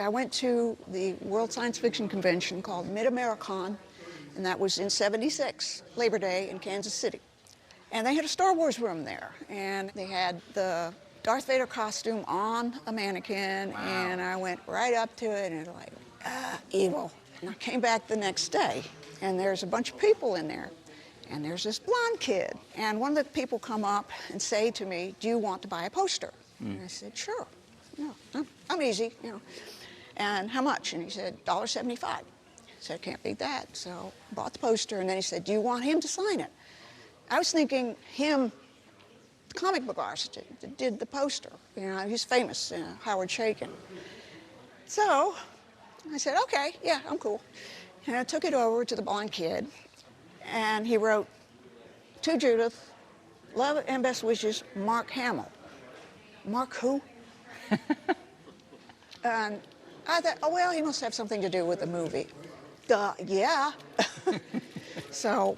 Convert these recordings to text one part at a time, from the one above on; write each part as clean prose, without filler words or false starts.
I went to the World Science Fiction Convention called Mid-Americon, and that was in '76, Labor Day in Kansas City. And they had a Star Wars room there, and they had the Darth Vader costume on a mannequin, wow. And I went right up to it, and it was like, evil. And I came back the next day, and there's a bunch of people in there, and there's this blonde kid. And one of the people come up and say to me, do you want to buy a poster? And I said, sure. No, I'm easy, you know. And how much? And he said, $1.75. I said, can't beat that. So I bought the poster, and then he said, do you want him to sign it? I was thinking him, the comic book artist that did the poster. You know, he's famous, Howard Chaykin. So I said, okay, yeah, I'm cool. And I took it over to the blonde kid, and he wrote, to Judith, love and best wishes, Mark Hamill. Mark who? And I thought, oh, well, he must have something to do with the movie. Yeah. So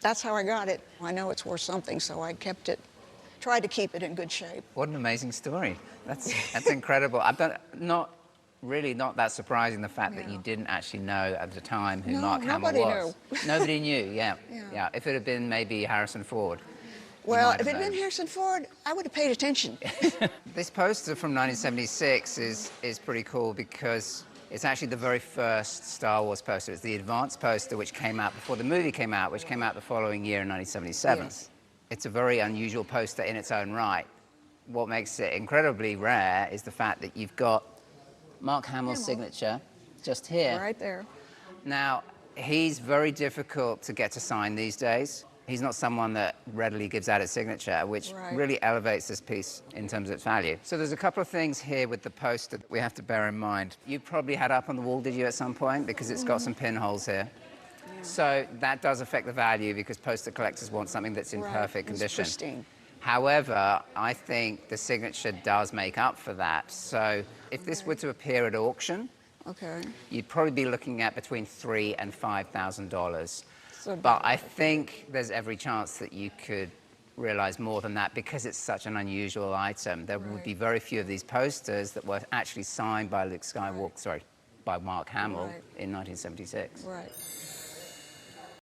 that's how I got it. I know it's worth something, so I kept it, tried to keep it in good shape. What an amazing story. That's incredible. Not that surprising, the fact that you didn't actually know at the time who Mark Hamill was. Nobody knew, yeah. If it had been maybe Harrison Ford. Well, if it had been Harrison Ford, I would have paid attention. This poster from 1976 is pretty cool because it's actually the very first Star Wars poster. It's the advanced poster which came out before the movie came out, which came out the following year in 1977. Yes. It's a very unusual poster in its own right. What makes it incredibly rare is the fact that you've got Mark Hamill's signature just here. Right there. Now, he's very difficult to get to sign these days. He's not someone that readily gives out his signature, which really elevates this piece in terms of its value. So there's a couple of things here with the poster that we have to bear in mind. You probably had up on the wall, did you, at some point? Because it's got some pinholes here. Yeah. So that does affect the value because poster collectors want something that's in perfect condition. It's pristine. However, I think the signature does make up for that. So if this were to appear at auction, you'd probably be looking at between $3,000 and $5,000. But I think there's every chance that you could realize more than that because it's such an unusual item. There would be very few of these posters that were actually signed by Luke Skywalker, by Mark Hamill in 1976. Right.